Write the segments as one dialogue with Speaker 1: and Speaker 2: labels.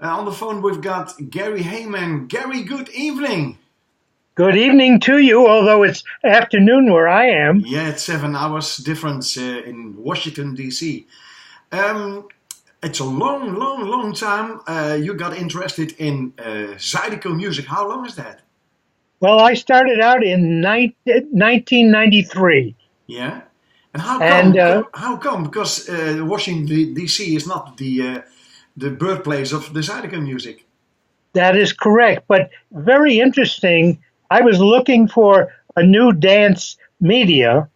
Speaker 1: On the phone, we've got Gary Hayman. Gary, good evening.
Speaker 2: Good evening to you, although it's afternoon where I am.
Speaker 1: Yeah, it's 7 hours difference in Washington, D.C. It's a long time you got interested in Zydeco music. How long is that?
Speaker 2: Well, I started out in 1993.
Speaker 1: Yeah? And how
Speaker 2: And
Speaker 1: come? How come? Because Washington, D.C. is not the birthplace of the Zydeco music.
Speaker 2: that is correct. But very interesting, I was looking for a new dance media,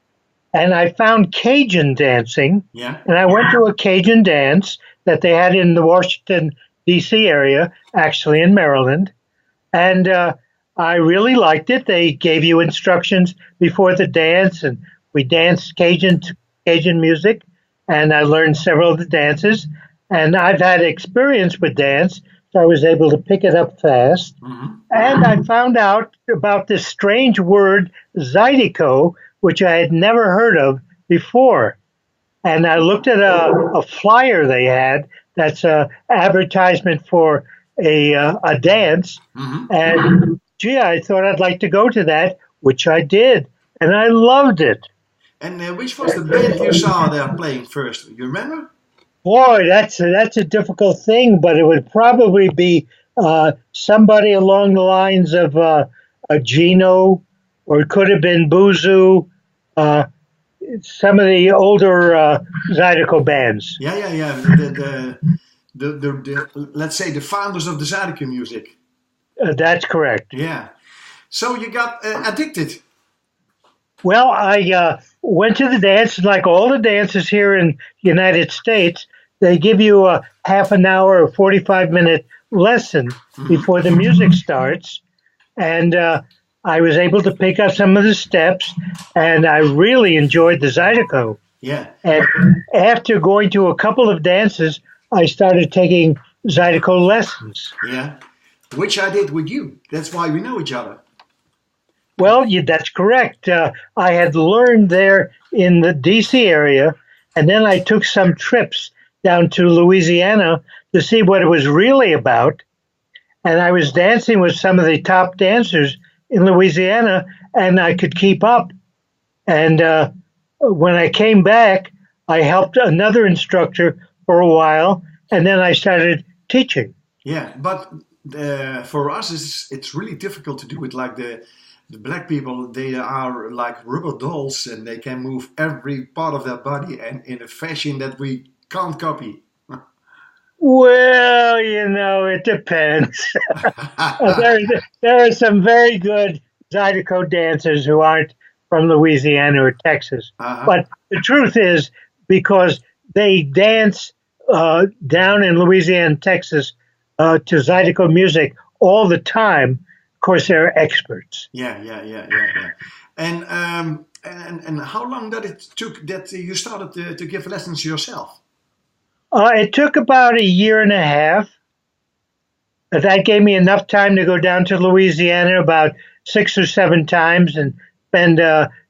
Speaker 2: and I found Cajun dancing.
Speaker 1: Yeah?
Speaker 2: And I went to a Cajun dance that they had in the Washington, D.C. area, actually in Maryland. And I really liked it. They gave you instructions before the dance, and we danced Cajun music, and I learned several of the dances. And I've had experience with dance, so I was able to pick it up fast.
Speaker 1: Mm-hmm.
Speaker 2: And I found out about this strange word, Zydeco, which I had never heard of before. And I looked at a flyer they had that's an advertisement for a dance.
Speaker 1: Mm-hmm.
Speaker 2: And gee, I thought I'd like to go to that, which I did. And I loved it.
Speaker 1: And which was the band you saw there playing first? You remember?
Speaker 2: Boy, that's a difficult thing, but it would probably be somebody along the lines of a Gino, or it could have been Buzu, some of the older Zydeco bands.
Speaker 1: Yeah. The let's say the founders of the Zydeco music.
Speaker 2: That's correct.
Speaker 1: Yeah. So you got addicted.
Speaker 2: Well, I went to the dance, like all the dances here in the United States. They give you a half an hour or 45-minute lesson before the music starts. And I was able to pick up some of the steps, and I really enjoyed the Zydeco.
Speaker 1: Yeah.
Speaker 2: And after going to a couple of dances, I started taking Zydeco lessons.
Speaker 1: Yeah. Which I did with you. That's why we know each other.
Speaker 2: Well, that's correct. I had learned there in the D.C. area, and then I took some trips down to Louisiana to see what it was really about. And I was dancing with some of the top dancers in Louisiana, and I could keep up. And when I came back, I helped another instructor for a while, and then I started teaching.
Speaker 1: Yeah, but for us, it's really difficult to do it like the black people. They are like rubber dolls, and they can move every part of their body and in a fashion that we can't copy.
Speaker 2: Well, it depends. There are some very good Zydeco dancers who aren't from Louisiana or Texas.
Speaker 1: Uh-huh.
Speaker 2: But the truth is, because they dance down in Louisiana and Texas to Zydeco music all the time, of course, they're experts.
Speaker 1: Yeah. And how long did it took that you started to give lessons yourself?
Speaker 2: It took about a year and a half. That gave me enough time to go down to Louisiana about 6 or 7 times and spend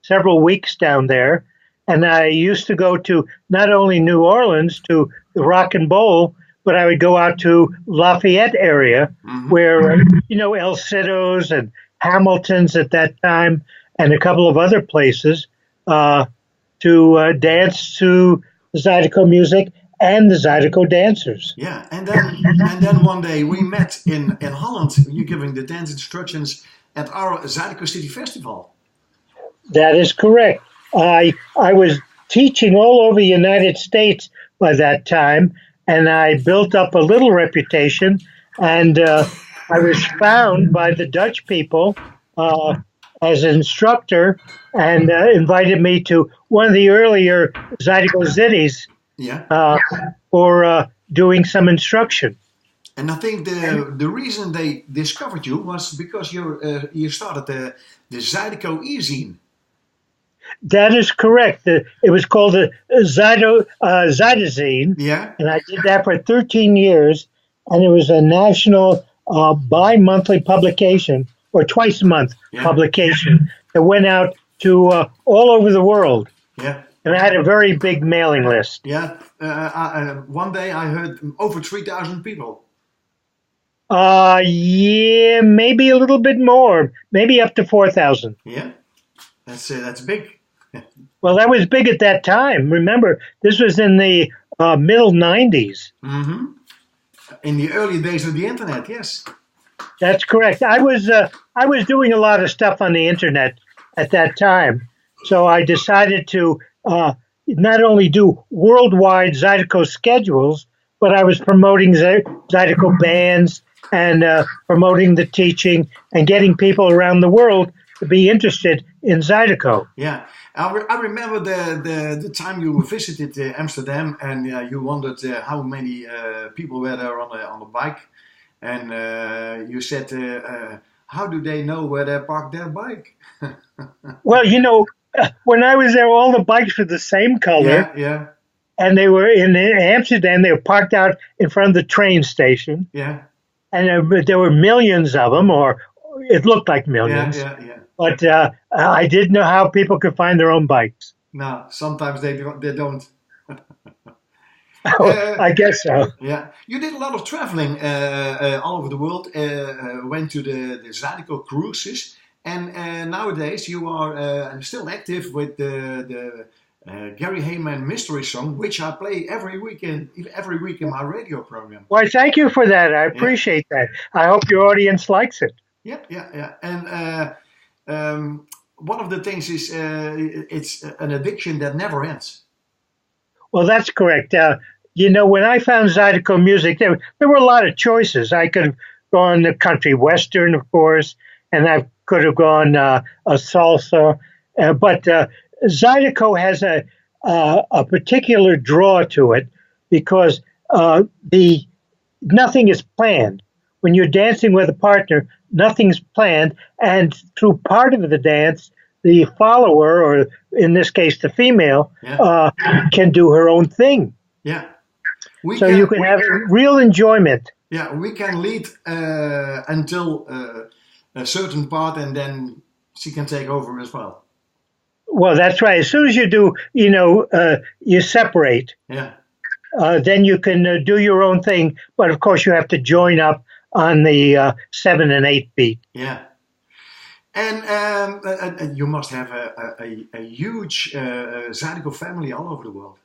Speaker 2: several weeks down there. And I used to go to not only New Orleans to the Rock and Bowl, but I would go out to Lafayette area, where, El Citos and Hamilton's at that time, and a couple of other places to dance to Zydeco music and the Zydeco dancers.
Speaker 1: Yeah, and then one day we met in Holland. You giving the dance instructions at our ZydecoZity Festival.
Speaker 2: That is correct. I was teaching all over the United States by that time, and I built up a little reputation. And I was found by the Dutch people as an instructor, and invited me to one of the earlier ZydecoZities.
Speaker 1: Yeah.
Speaker 2: For doing some instruction.
Speaker 1: And I think the reason they discovered you was because you started the Zydeco e-zine.
Speaker 2: That is correct. It was called the ZydeZine.
Speaker 1: Yeah.
Speaker 2: And I did that for 13 years, and it was a national bi-monthly publication, or twice a month publication, that went out to all over the world.
Speaker 1: Yeah.
Speaker 2: And I had a very big mailing list.
Speaker 1: Yeah, one day I heard over 3,000 people.
Speaker 2: Yeah, maybe a little bit more, maybe up to 4,000.
Speaker 1: Yeah, that's big.
Speaker 2: Well, that was big at that time. Remember, this was in the middle 90s.
Speaker 1: Hmm. In the early days of the internet, yes.
Speaker 2: That's correct. I was doing a lot of stuff on the internet at that time, so I decided to not only do worldwide Zydeco schedules, but I was promoting Zydeco bands and promoting the teaching and getting people around the world to be interested in Zydeco.
Speaker 1: Yeah, I remember the time you visited Amsterdam, and you wondered how many people were there on a bike, and you said, "How do they know where they park their bike?"
Speaker 2: Well, when I was there, all the bikes were the same color,
Speaker 1: Yeah, yeah,
Speaker 2: and they were in Amsterdam. They were parked out in front of the train station,
Speaker 1: yeah,
Speaker 2: and there were millions of them, or it looked like
Speaker 1: yeah,
Speaker 2: millions.
Speaker 1: yeah, yeah.
Speaker 2: But I didn't know how people could find their own bikes.
Speaker 1: No, sometimes they don't. They don't. Uh,
Speaker 2: I guess so.
Speaker 1: yeah, you did a lot of traveling all over the world. Went to the Zydeco cruises, and nowadays you are still active with the Gary Hayman mystery song, which I play every week in my radio program.
Speaker 2: Well, thank you for that. I
Speaker 1: Yeah,
Speaker 2: appreciate that. I hope your audience likes it.
Speaker 1: yeah, yeah, yeah. And one of the things is it's an addiction that never ends.
Speaker 2: Well, that's correct. When I found Zydeco music, there were a lot of choices. I could have gone the country western, of course, and I could have gone a salsa. But Zydeco has a particular draw to it because the nothing is planned. When you're dancing with a partner, nothing's planned, and through part of the dance, the follower, or in this case, the female,
Speaker 1: Yeah,
Speaker 2: can do her own thing.
Speaker 1: yeah. We
Speaker 2: So you
Speaker 1: can.
Speaker 2: can have real enjoyment.
Speaker 1: Yeah, we can lead until a certain part, and then she can take over as well.
Speaker 2: Well, that's right. As soon as you do, you separate.
Speaker 1: Yeah,
Speaker 2: Then you can do your own thing. But of course, you have to join up on the 7 and 8 beat.
Speaker 1: yeah. And you must have a huge Zydeco family all over the world.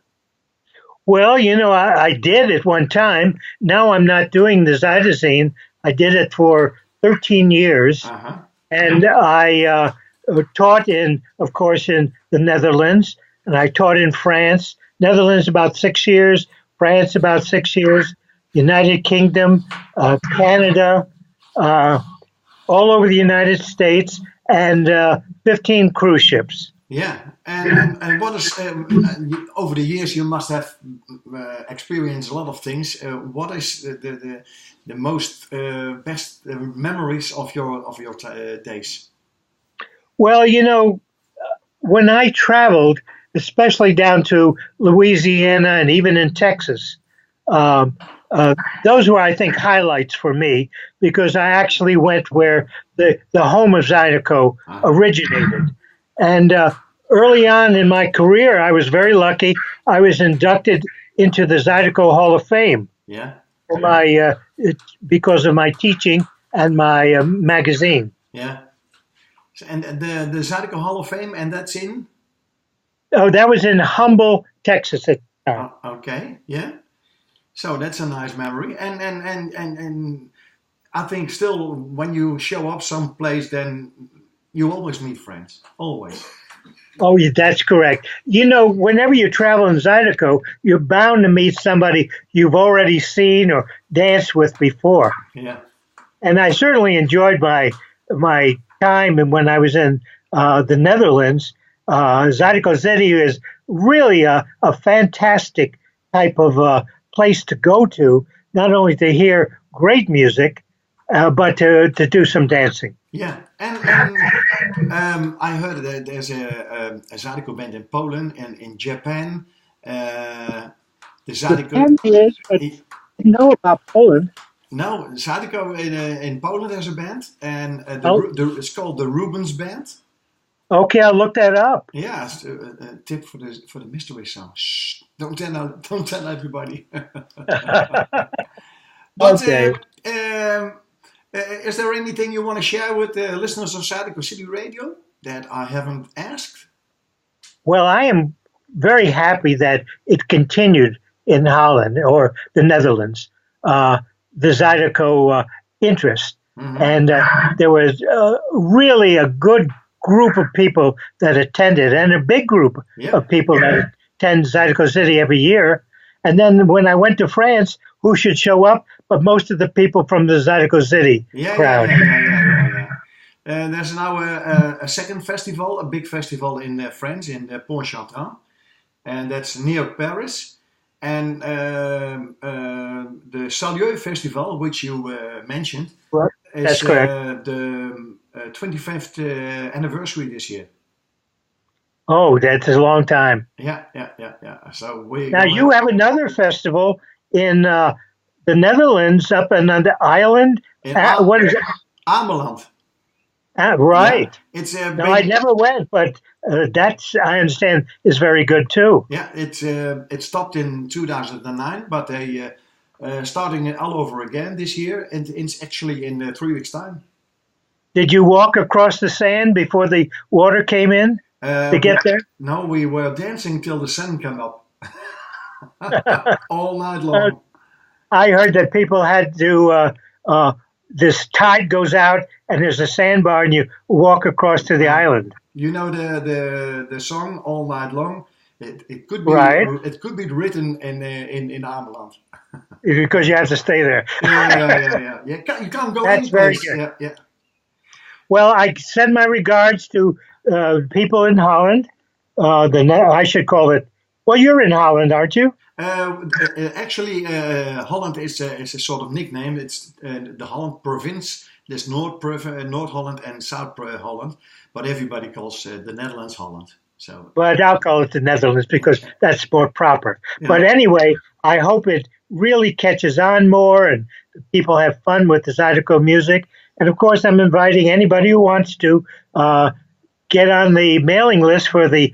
Speaker 2: Well, I did at one time. Now I'm not doing the Zydazine. I did it for 13 years.
Speaker 1: Uh huh.
Speaker 2: And I taught of course, in the Netherlands, and I taught in France. Netherlands about 6 years, France about 6 years, United Kingdom, Canada, all over the United States, and 15 cruise ships.
Speaker 1: Yeah, and what is over the years you must have experienced a lot of things. What is the most best memories of your days?
Speaker 2: Well, when I traveled, especially down to Louisiana and even in Texas, um, those were, I think, highlights for me because I actually went where the home of Zydeco
Speaker 1: Uh,
Speaker 2: originated. And early on in my career, I was very lucky. I was inducted into the Zydeco Hall of Fame
Speaker 1: yeah,
Speaker 2: for because of my teaching and my magazine.
Speaker 1: yeah. And the Zydeco Hall of Fame, and that's in.
Speaker 2: Oh, that was in Humble, Texas at the time.
Speaker 1: Okay, yeah. So that's a nice memory, and I think still when you show up someplace, then you always meet friends, always.
Speaker 2: Oh, yeah, that's correct. Whenever you travel in Zydeco, you're bound to meet somebody you've already seen or danced with before.
Speaker 1: Yeah,
Speaker 2: And I certainly enjoyed my time, and when I was in the Netherlands, ZydecoZity is really a fantastic type of place to go to, not only to hear great music, but to do some dancing.
Speaker 1: yeah, and I heard that there's a Zydeco band in Poland and in Japan. The Zydeco.
Speaker 2: Japan is, but
Speaker 1: i-
Speaker 2: I know about Poland.
Speaker 1: No, Zydeco in Poland has a band, and
Speaker 2: Oh,
Speaker 1: it's called the Rubens Band.
Speaker 2: okay, I'll look that up.
Speaker 1: Yeah, it's a tip for the mystery song. Shh, don't tell everybody. But
Speaker 2: Okay.
Speaker 1: is there anything you want to share with the listeners of ZydecoZity Radio that I haven't asked?
Speaker 2: Well, I am very happy that it continued in Holland or the Netherlands, the Zydeco interest.
Speaker 1: Mm-hmm.
Speaker 2: And there was really a good group of people that attended, and a big group of people that attend ZydecoZity every year. And then when I went to France, who should show up but most of the people from the ZydecoZity crowd.
Speaker 1: There's now a second festival, a big festival in France, in Pontchartrain, and that's near Paris. And the Salieu Festival, which you mentioned, is the 25th anniversary this year.
Speaker 2: Oh, that's a long time.
Speaker 1: Yeah. So
Speaker 2: now you have another festival in the Netherlands, up on the island. What is it?
Speaker 1: Ameland.
Speaker 2: Right.
Speaker 1: Yeah, it's
Speaker 2: no, I never went, but that's, I understand, is very good too.
Speaker 1: Yeah, it stopped in 2009, but they starting it all over again this year, and it's actually in 3 weeks' time. Did
Speaker 2: you walk across the sand before the water came in to get there?
Speaker 1: No, we were dancing till the sun came up all night long.
Speaker 2: I heard that people had to. This tide goes out and there's a sandbar and you walk across to the island.
Speaker 1: You know the song All Night Long? It could be It could be written in Ameland.
Speaker 2: Because you have to stay there.
Speaker 1: Yeah. You can't go
Speaker 2: That's very good.
Speaker 1: Yeah.
Speaker 2: Well, I send my regards to people in Holland. I should call it. Well, you're in Holland, aren't you?
Speaker 1: Actually, Holland is a sort of nickname. It's the Holland province. There's North Holland and South Holland, but everybody calls the Netherlands Holland. So,
Speaker 2: but I'll call it the Netherlands because that's more proper. Yeah. But anyway, I hope it really catches on more and people have fun with the Zydeco music. And of course, I'm inviting anybody who wants to get on the mailing list for the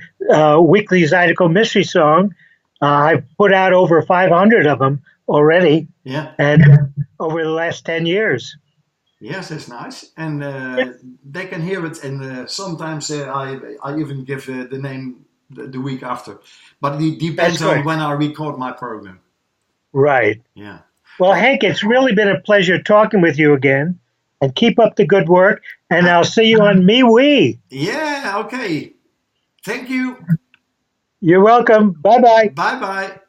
Speaker 2: weekly Zydeco mystery song. I've put out over 500 of them already, and over the last 10 years.
Speaker 1: Yes, that's nice, and they can hear it. And sometimes I even give the name the week after, but it depends on when I record my program.
Speaker 2: Right.
Speaker 1: Yeah.
Speaker 2: Well, Hank, it's really been a pleasure talking with you again, and keep up the good work. And I'll see you on MeWe.
Speaker 1: Yeah. Okay. Thank you.
Speaker 2: You're welcome. Bye-bye.
Speaker 1: Bye-bye.